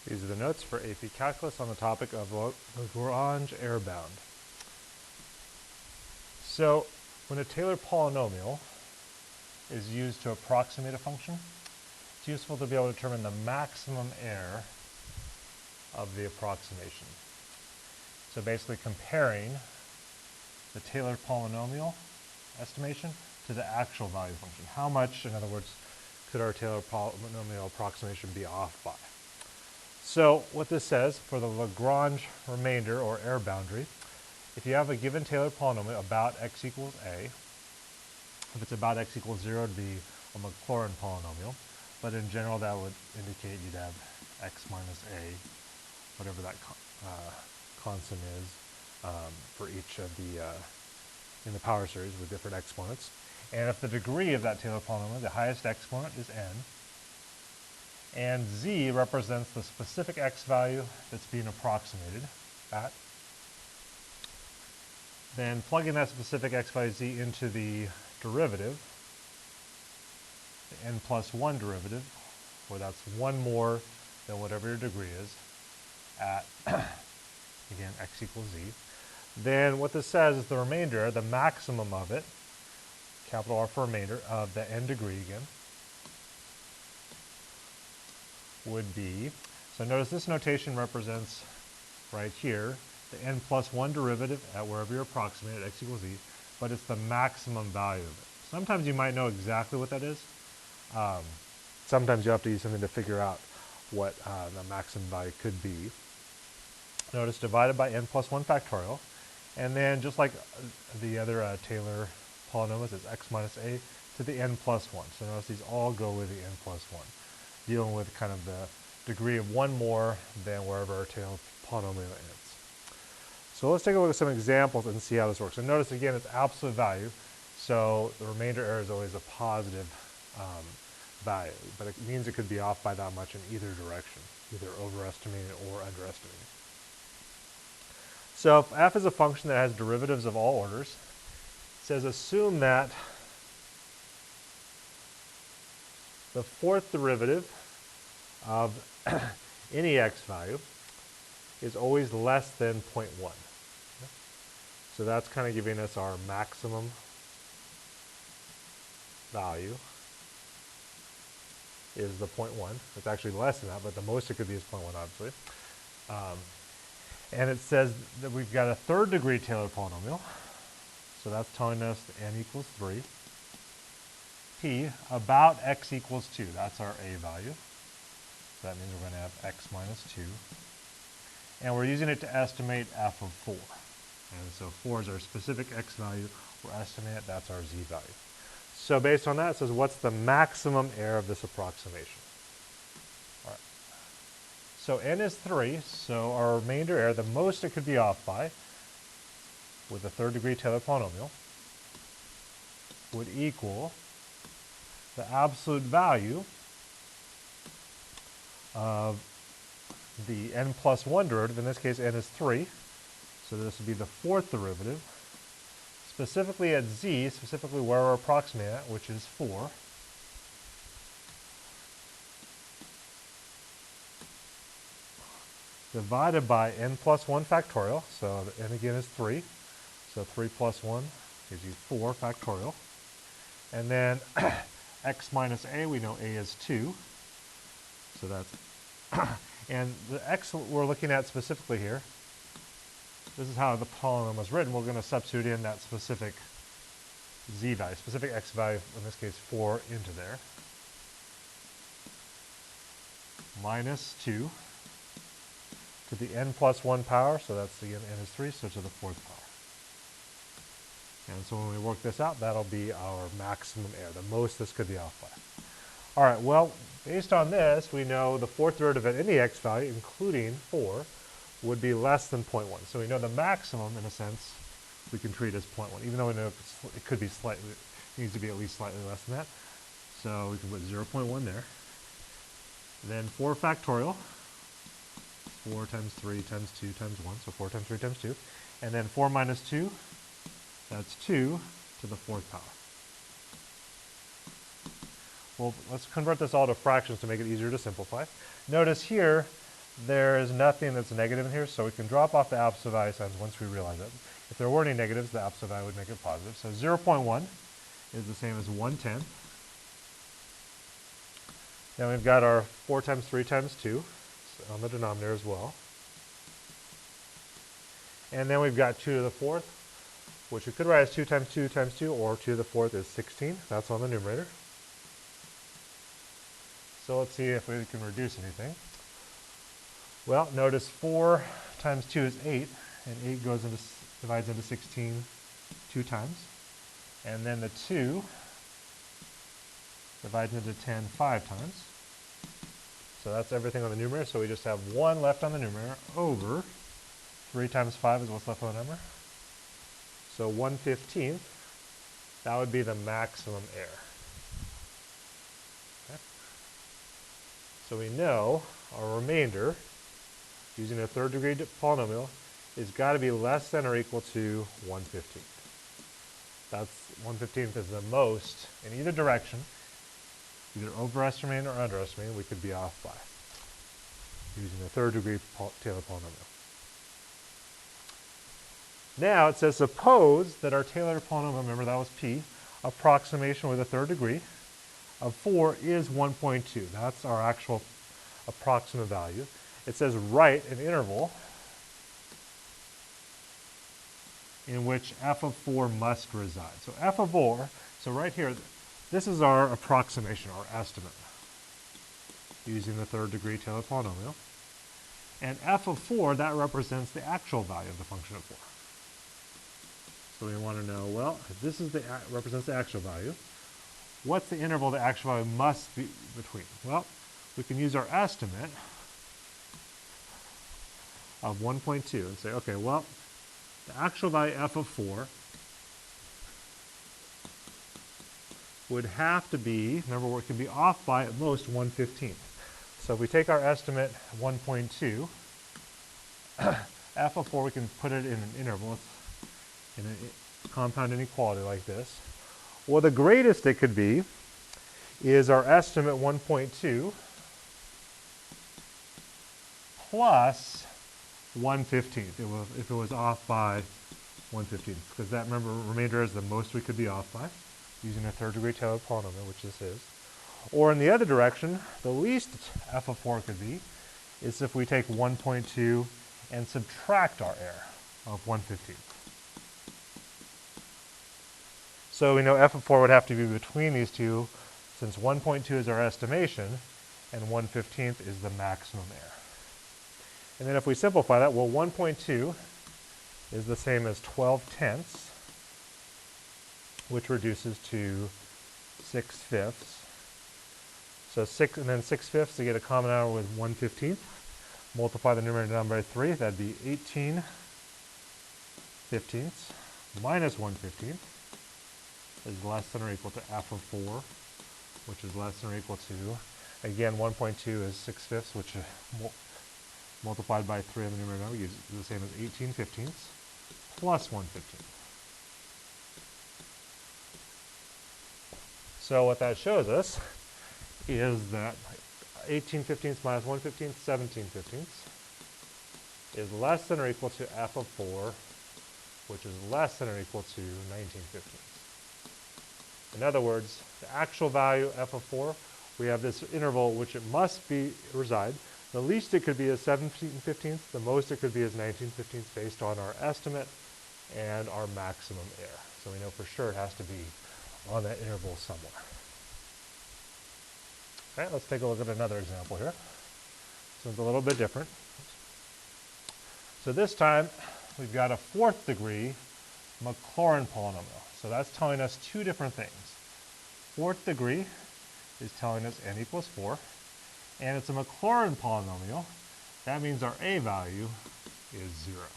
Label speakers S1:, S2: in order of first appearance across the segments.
S1: These are the notes for AP Calculus on the topic of Lagrange error bound. So when a Taylor polynomial is used to approximate a function, it's useful to be able to determine the maximum error of the approximation. So basically comparing the Taylor polynomial estimation to the actual value function. How much, in other words, could our Taylor polynomial approximation be off by? So what this says for the Lagrange remainder or error boundary, if you have a given Taylor polynomial about x equals a, if it's about x equals 0, it would be a Maclaurin polynomial, but in general that would indicate you'd have x minus a, whatever that constant is for each of the, in the power series with different exponents. And if the degree of that Taylor polynomial, the highest exponent is n, and z represents the specific x value that's being approximated at, then plugging that specific x value z into the derivative, the n plus 1 derivative, where that's one more than whatever your degree is at, again, x equals z, then what this says is the remainder, the maximum of it, capital R for remainder, of the n degree again, would be, so notice this notation represents right here the n plus 1 derivative at wherever you're approximating at x equals z, but it's the maximum value of it. Sometimes you might know exactly what that is. Sometimes you have to use something to figure out what the maximum value could be. Notice divided by n plus 1 factorial, and then just like the other Taylor polynomials, it's x minus a to the n plus 1. So notice these all go with the n plus 1. Dealing with kind of the degree of one more than wherever our Taylor polynomial ends. So let's take a look at some examples and see how this works. And notice again, it's absolute value, so the remainder error is always a positive value, but it means it could be off by that much in either direction, either overestimating or underestimating. So if f is a function that has derivatives of all orders, it says assume that the fourth derivative of any x value is always less than 0.1. So that's kind of giving us our maximum value is the 0.1. It's actually less than that, but the most it could be is 0.1, obviously. And it says that we've got a third degree Taylor polynomial. So that's telling us n equals 3. P about x equals 2. That's our a value. So that means we're going to have x minus 2. And we're using it to estimate f of 4. And so 4 is our specific x value. We're estimating it. That's our z value. So based on that, it says what's the maximum error of this approximation? All right. So n is 3. So our remainder error, the most it could be off by, with a third degree Taylor polynomial, would equal the absolute value of the n plus 1 derivative. In this case, n is 3. So this would be the fourth derivative, specifically at z, specifically where we're approximating at, which is 4. Divided by n plus 1 factorial. So the n again is 3. So 3 plus 1 gives you 4 factorial. And then x minus a, we know a is 2. So that's, and the x we're looking at specifically here, this is how the polynomial is written. We're going to substitute in that specific z value, specific x value, in this case 4, into there. Minus 2 to the n plus 1 power, so that's again n is 3, so to the 4th power. And so when we work this out, that'll be our maximum error, the most this could be off by. All right, well, based on this, we know the fourth derivative at any x value, including 4, would be less than 0.1. So we know the maximum, in a sense, we can treat as 0.1, even though we know it could be slightly, it needs to be at least slightly less than that. So we can put 0.1 there. Then 4 factorial, 4 times 3 times 2 times 1, so 4 times 3 times 2. And then 4 minus 2, that's 2 to the 4th power. Well, let's convert this all to fractions to make it easier to simplify. Notice here, there is nothing that's negative in here, so we can drop off the absolute value signs once we realize it. If there were any negatives, the absolute value would make it positive. So 0.1 is the same as 1/10. Then we've got our 4 times 3 times 2 on the denominator as well. And then we've got 2 to the 4th, which we could write as 2 times 2 times 2, or 2 to the 4th is 16. That's on the numerator. So let's see if we can reduce anything. Well, notice 4 times 2 is 8, and 8 divides into 16 2 times. And then the 2 divides into 10 5 times. So that's everything on the numerator. So we just have 1 left on the numerator over 3 times 5 is what's left on the number. So 1/15, that would be the maximum error. Okay. So we know our remainder, using a third degree polynomial, is got to be less than or equal to 1/15. That's 1/15 is the most in either direction, either overestimating or underestimating, we could be off by using a third degree Taylor polynomial. Now it says suppose that our Taylor polynomial, remember that was P, approximation with a third degree of 4 is 1.2. That's our actual approximate value. It says write an interval in which f of 4 must reside. So f of 4, so right here, this is our approximation, our estimate, using the third degree Taylor polynomial. And f of 4, that represents the actual value of the function of 4. So we want to know, well, if this is represents the actual value, what's the interval the actual value must be between? Well, we can use our estimate of 1.2 and say, okay, well, the actual value f of 4 would have to be, remember, it can be off by at most 1/15. So if we take our estimate 1.2, f of 4, we can put it in an interval, in a compound inequality like this. Well, the greatest it could be is our estimate 1.2 plus 1/15 if it was off by 1/15, because that, remember, remainder is the most we could be off by using a third degree Taylor polynomial, which this is. Or in the other direction, the least f of 4 could be is if we take 1.2 and subtract our error of 1/15. So we know f of 4 would have to be between these two, since 1.2 is our estimation and 1/15 is the maximum error. And then if we simplify that, well, 1.2 is the same as 12/10, which reduces to 6/5. So 6, and then 6/5 to get a common hour with 1/15. Multiply the numerator down by 3, that'd be 18/15 minus 1/15 is less than or equal to f of 4, which is less than or equal to, again, 1.2 is 6/5, which multiplied by 3 on the numerator is the same as 18/15 plus 1/15. So what that shows us is that 18/15 minus 1/15, 17/15 is less than or equal to f of 4, which is less than or equal to 19/15. In other words, the actual value f of 4, we have this interval which it must be reside. The least it could be is 17/15, the most it could be is 19/15 based on our estimate and our maximum error. So we know for sure it has to be on that interval somewhere. All right, let's take a look at another example here. So it's a little bit different. So this time we've got a 4th degree Maclaurin polynomial. So that's telling us two different things. 4th degree is telling us n equals 4, and it's a Maclaurin polynomial. That means our a value is 0.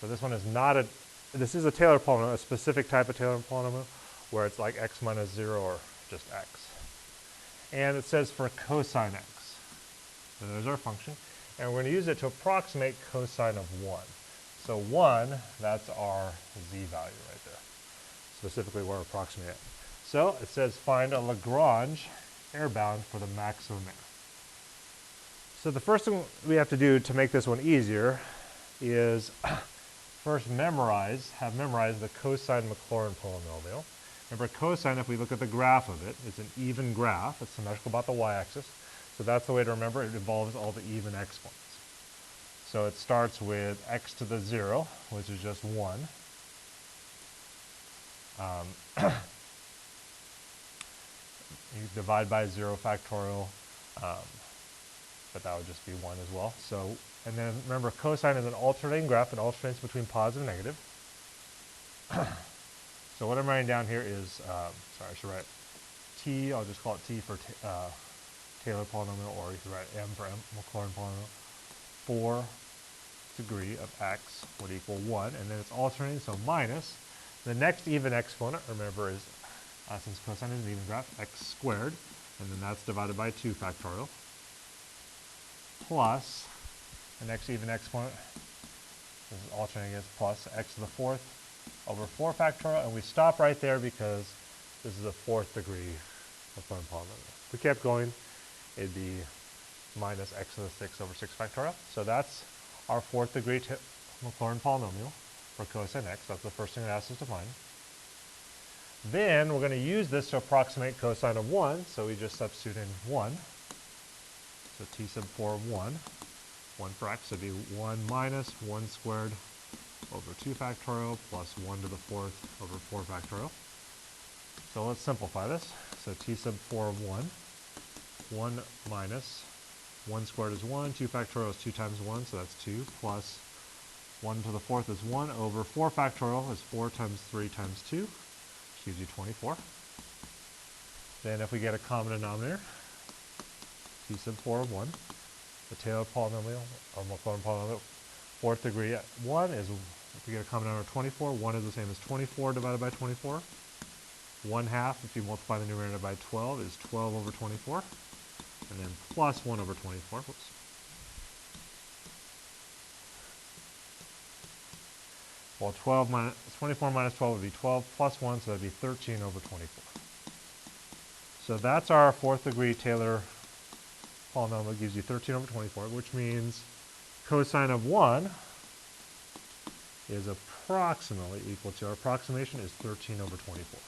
S1: So this one is not this is a Taylor polynomial, a specific type of Taylor polynomial, where it's like x minus 0 or just x. And it says for cosine x. So there's our function. And we're going to use it to approximate cosine of 1. So 1, that's our z value right there. Specifically, we're approximating it. So it says find a Lagrange error bound for the maximum error. So the first thing we have to do to make this one easier is first have memorized the cosine Maclaurin polynomial. Remember, cosine, if we look at the graph of it, it's an even graph. It's symmetrical about the y-axis. So that's the way to remember it. It involves all the even exponents. So it starts with x to the 0, which is just 1. You divide by 0 factorial, but that would just be 1 as well. So, and then remember, cosine is an alternating graph. It alternates between positive and negative. So what I'm writing down here is, sorry, I should write t, I'll just call it t for Taylor polynomial, or you could write m for Maclaurin polynomial. 4 degree of x would equal 1, and then it's alternating, so minus. The next even exponent, remember, is, since cosine is an even graph, x squared, and then that's divided by 2 factorial, plus the next even exponent, this is alternating against plus x to the 4th over 4 factorial, and we stop right there because this is a 4th degree Maclaurin polynomial. If we kept going, it'd be minus x to the 6th over 6 factorial. So that's our 4th degree Maclaurin polynomial for cosine x. That's the first thing it asks us to find. Then we're going to use this to approximate cosine of 1, so we just substitute in 1. So t sub 4 of 1. 1 for x would be 1 minus 1 squared over 2 factorial plus 1 to the 4th over 4 factorial. So let's simplify this. So t sub 4 of 1. 1 minus 1 squared is 1, 2 factorial is 2 times 1, so that's 2, plus 1 to the 4th is 1 over 4 factorial is 4 times 3 times 2, which gives you 24. Then if we get a common denominator, t sub 4 of 1, the Taylor polynomial, or Maclaurin polynomial, 4th degree at 1 is, if we get a common denominator 24, 1 is the same as 24 divided by 24. 1/2, if you multiply the numerator by 12, is 12 over 24. And then plus 1 over 24. Whoops. Well, 24 minus 12 would be 12 plus 1, so that would be 13 over 24. So that's our 4th degree Taylor polynomial. Gives you 13 over 24, which means cosine of 1 is approximately equal to, our approximation is 13 over 24.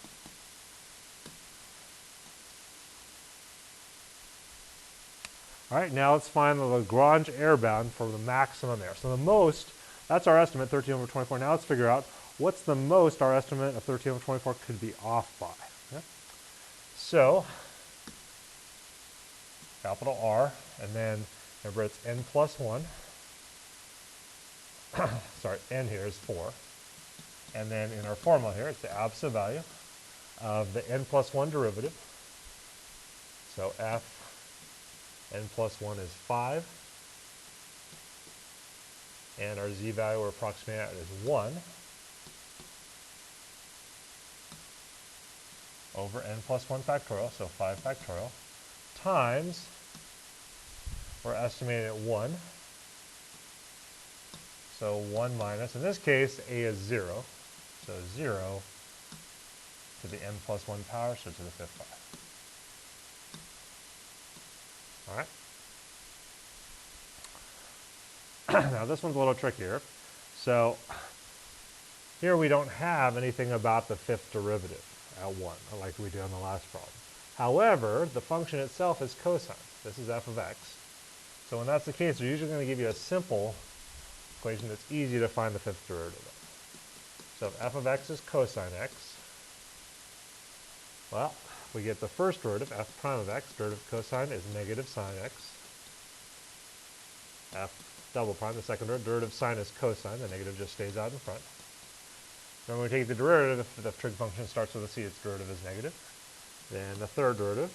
S1: All right, now let's find the Lagrange error bound for the maximum error. So the most, that's our estimate, 13 over 24. Now let's figure out what's the most our estimate of 13 over 24 could be off by. Okay? So, capital R, and then remember it's n plus 1. Sorry, n here is 4. And then in our formula here, it's the absolute value of the n plus 1 derivative. So f n plus 1 is 5, and our z value we're approximating at is 1 over n plus 1 factorial, so 5 factorial, times, we're estimating at 1, so 1 minus, in this case, a is 0, so 0 to the n plus 1 power, so to the 5th power. All right. Now this one's a little trickier. So here we don't have anything about the 5th derivative at 1, like we did on the last problem. However, the function itself is cosine. This is f of x. So when that's the case, they're usually going to give you a simple equation that's easy to find the 5th derivative of. So if f of x is cosine x, well, we get the first derivative, f prime of x, derivative of cosine is negative sine x. F double prime, the second derivative of sine is cosine, the negative just stays out in front. Then when we take the derivative, if the trig function starts with a c, its derivative is negative. Then the third derivative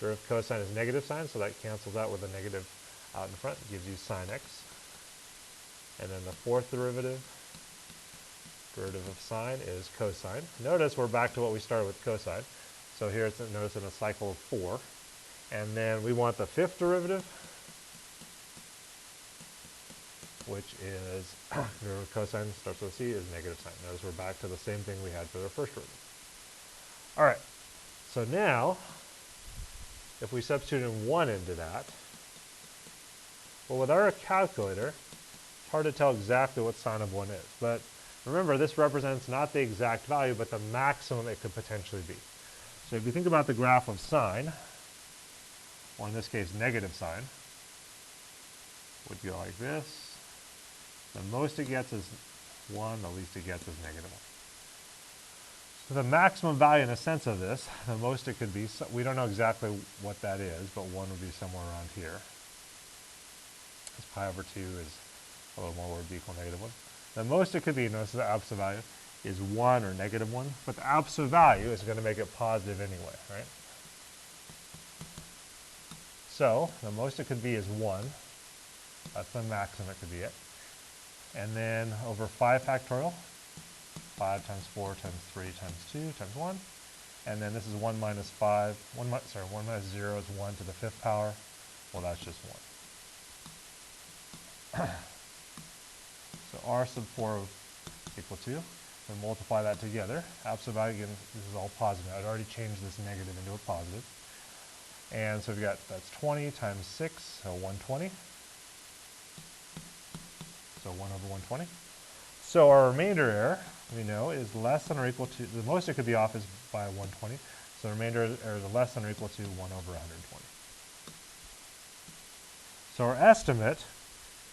S1: of cosine is negative sine, so that cancels out with a negative out in front, gives you sine x. And then the fourth derivative of sine is cosine. Notice we're back to what we started with cosine. So here it's, notice in a cycle of 4. And then we want the 5th derivative, which is derivative of cosine starts with c, is negative sine. Notice we're back to the same thing we had for the first derivative. All right, so now if we substitute in 1 into that, Well, with our calculator, it's hard to tell exactly what sine of 1 is. But remember, this represents not the exact value, but the maximum it could potentially be. So if you think about the graph of sine, or in this case, negative sine, would go like this. The most it gets is 1, the least it gets is negative 1. So the maximum value in a sense of this, the most it could be, we don't know exactly what that is, but 1 would be somewhere around here. Because pi over 2 is a little more would be equal to negative 1. The most it could be, notice the absolute value, is 1 or negative 1, but the absolute value is going to make it positive anyway, right? So the most it could be is 1. That's the maximum it could be at. And then over 5 factorial, 5 times 4 times 3 times 2 times 1. And then this is 1 minus 5, 1 minus 0 is 1 to the 5th power. Well, that's just 1. So r sub 4 equal to, we multiply that together. Absolute value, again, this is all positive. I'd already changed this negative into a positive. And so we've got, that's 20 times 6, so 120. So 1 over 120. So our remainder error, we know, is less than or equal to, the most it could be off is by 120. So the remainder error is less than or equal to 1 over 120. So our estimate,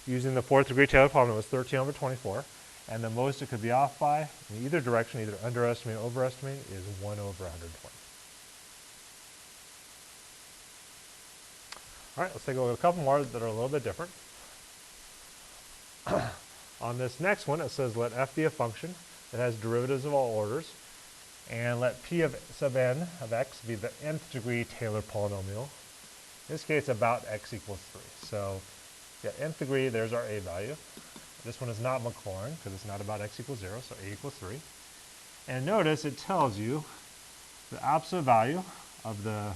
S1: using the 4th degree Taylor polynomial, was 13 over 24. And the most it could be off by, in either direction, either underestimate or overestimate, is 1 over 120. All right, let's take a look at a couple more that are a little bit different. On this next one, it says let f be a function that has derivatives of all orders, and let p of sub n of x be the nth degree Taylor polynomial. In this case, about x equals 3. So, yeah, nth degree, there's our a value. This one is not Maclaurin because it's not about x equals 0, so a equals 3. And notice it tells you the absolute value of the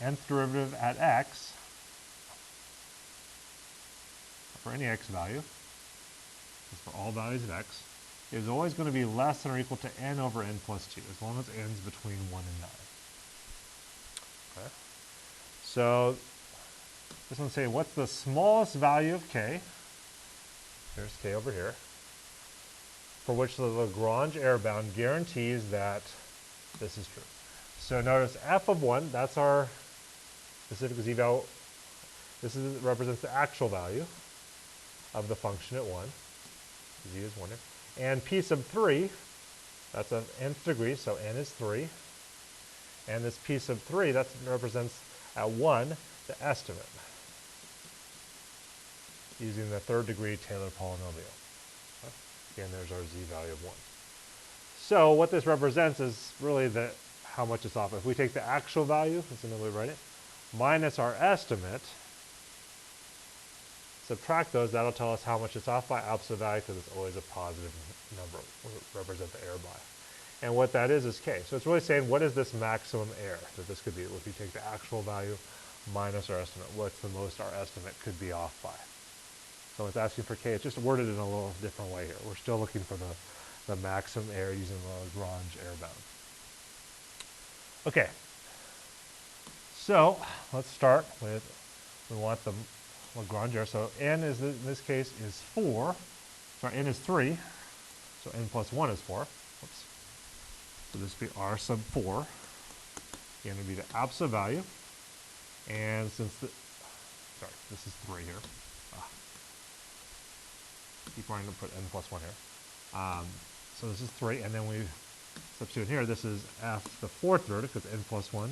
S1: nth derivative at x for any x value, for all values of x, is always going to be less than or equal to n over n plus 2, as long as n is between 1 and 9. Okay. So this one's saying, what's the smallest value of k? Here's k over here, for which the Lagrange error bound guarantees that this is true. So notice f of 1, that's our specific z value. This represents the actual value of the function at 1. Z is 1 here. And p sub 3, that's an nth degree, so n is 3. And this p sub 3, that represents at 1 the estimate using the 3rd degree Taylor polynomial. Again, there's our z value of 1. So what this represents is really how much it's off. If we take the actual value, that's another way to write it, minus our estimate, subtract those, that'll tell us how much it's off by absolute value, because it's always a positive number, represent the error by. And what that is k. So it's really saying, what is this maximum error that this could be? If you take the actual value minus our estimate, what's the most our estimate could be off by? So it's asking for k. It's just worded in a little different way here. We're still looking for the maximum error using the Lagrange error bound. Okay. So let's start with, we want the Lagrange error. So n is, in this case, is 4. Sorry, n is 3. So n plus 1 is 4. Whoops. So this would be r sub 4. Again, would be the absolute value. And since this is 3 here. Keep wanting to put n plus 1 here. So this is 3, and then we substitute here. This is f, the 4th derivative, because n plus 1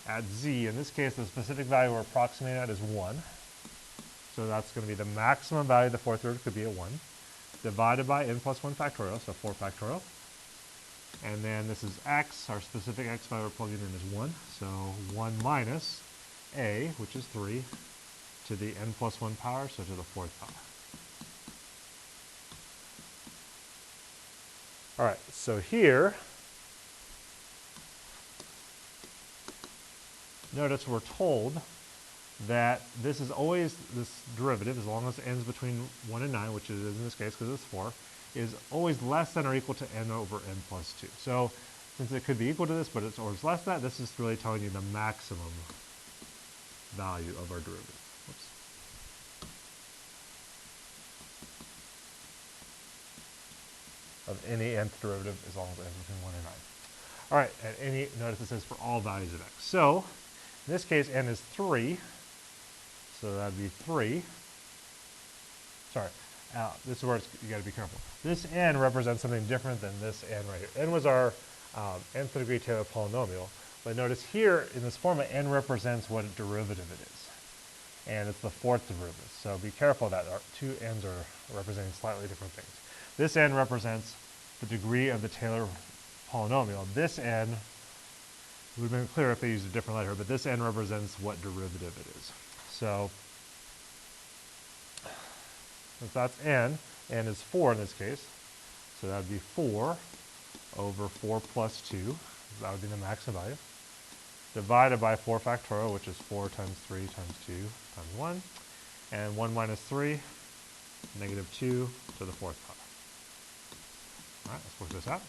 S1: at z. In this case, the specific value we're approximating at is 1. So that's going to be the maximum value of the 4th derivative could be at 1, divided by n plus 1 factorial, so 4 factorial. And then this is x, our specific x value we're plugging in is 1. So 1 minus a, which is 3, to the n plus 1 power, so to the 4th power. All right, so here, notice we're told that this is always, this derivative, as long as it ends between 1 and 9, which it is in this case because it's 4, is always less than or equal to n over n plus 2. So since it could be equal to this, but it's always less than that, this is really telling you the maximum value of our derivative. Whoops. of any nth derivative as long as n is between 1 and 9. All right, at any, notice it says for all values of x. So in this case, n is 3, so that would be 3. Sorry, this is where you got to be careful. This n represents something different than this n right here. N was our nth degree Taylor polynomial, but notice here in this formula, n represents what derivative it is, and it's the fourth derivative. So be careful that our two n's are representing slightly different things. This n represents the degree of the Taylor polynomial. This n would have been clearer if they used a different letter, but this n represents what derivative it is. So since that's n is 4 in this case, so that would be 4 over 4 plus 2, that would be the maximum value, divided by 4 factorial, which is 4 times 3 times 2 times 1, and 1 minus 3, negative 2 to the fourth power. All right, let's work this out.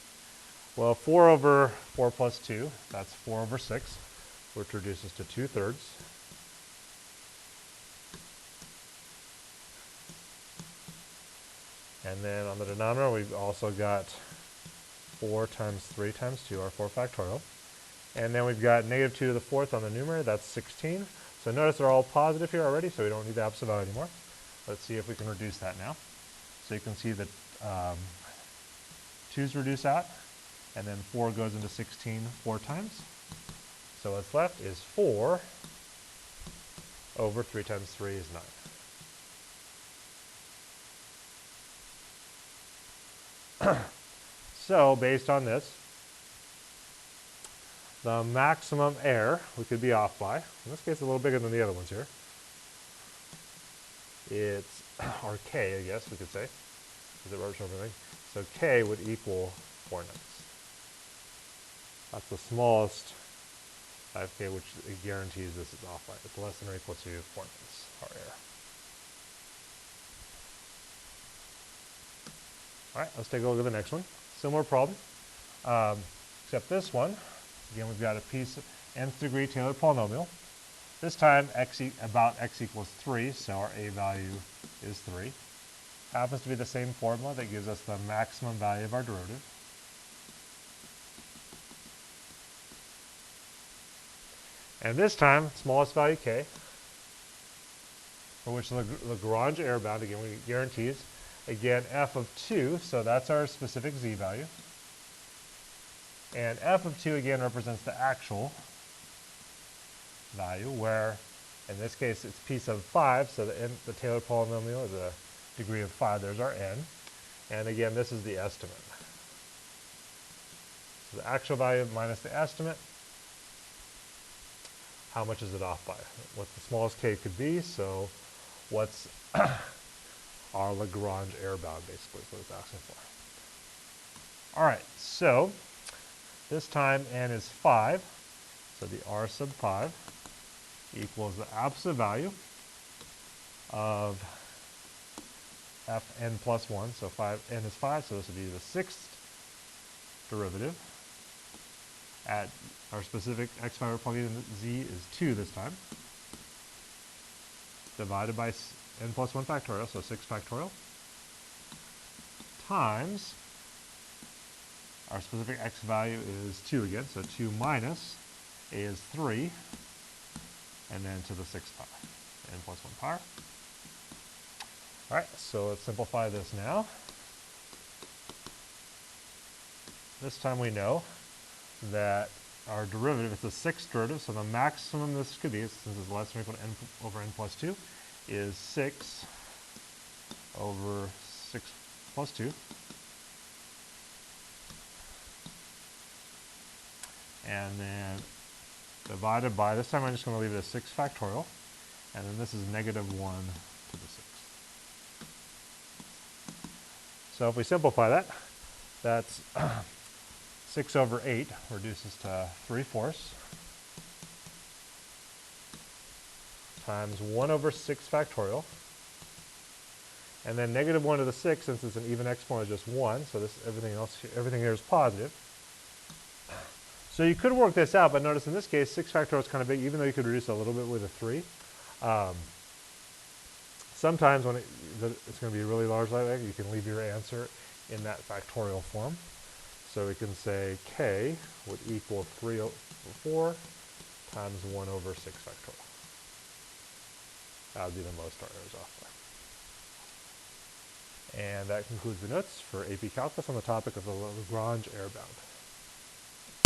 S1: Well, 4 over 4 plus 2, that's 4 over 6, which reduces to 2/3. And then on the denominator, we've also got 4 times 3 times 2, our 4 factorial. And then we've got negative 2 to the fourth on the numerator, that's 16. So notice they're all positive here already, so we don't need the absolute value anymore. Let's see if we can reduce that now. So you can see that 2's reduce out, and then 4 goes into 16 4 times. So what's left is 4 over 3 times 3 is 9. So based on this, the maximum error we could be off by, in this case a little bigger than the other ones here, it's, or k I guess we could say, because it represents everything. So k would equal 4/9. That's the smallest 5k, which it guarantees this is off by. It's less than or equal to 4/9, our error. All right, let's take a look at the next one. Similar problem, except this one, again, we've got a piece of nth degree Taylor polynomial. This time, about x equals 3, so our a value is 3. Happens to be the same formula that gives us the maximum value of our derivative. And this time, smallest value k, for which the Lagrange error bound, again, we guarantees, again, f of 2, so that's our specific z value. And f of 2, again, represents the actual value, where, in this case, it's p sub 5, so the Taylor polynomial is a degree of 5. There's our n. And again, this is the estimate. So the actual value minus the estimate, how much is it off by? What the smallest k could be, so what's our Lagrange error bound, basically, is what it's asking for. All right, so this time n is 5, so the r sub 5 equals the absolute value of fn plus 1, so n is 5, so this would be the sixth derivative at our specific x value we're plugging in z is 2 this time, divided by n plus 1 factorial, so 6 factorial, times our specific x value is 2 again, so 2 minus a is 3, and then to the 6th power, n plus 1 power. All right, so let's simplify this now. This time we know that our derivative is the sixth derivative, so the maximum this could be, since it's less than or equal to n over n plus 2, is 6 over 6 plus 2. And then divided by, this time I'm just going to leave it as 6 factorial, and then this is negative 1 to the 6th. So if we simplify that, that's 6 over 8 reduces to 3/4 times 1 over 6 factorial, and then negative 1 to the 6th, since it's an even exponent, is just 1, so this everything here is positive. So you could work this out, but notice in this case 6 factorial is kind of big, even though you could reduce a little bit with a 3. Sometimes when it's going to be really large like that, you can leave your answer in that factorial form. So we can say k would equal 3 over 4 times 1 over 6 factorial. That would be the most our errors off by. And that concludes the notes for AP Calculus on the topic of the Lagrange error bound.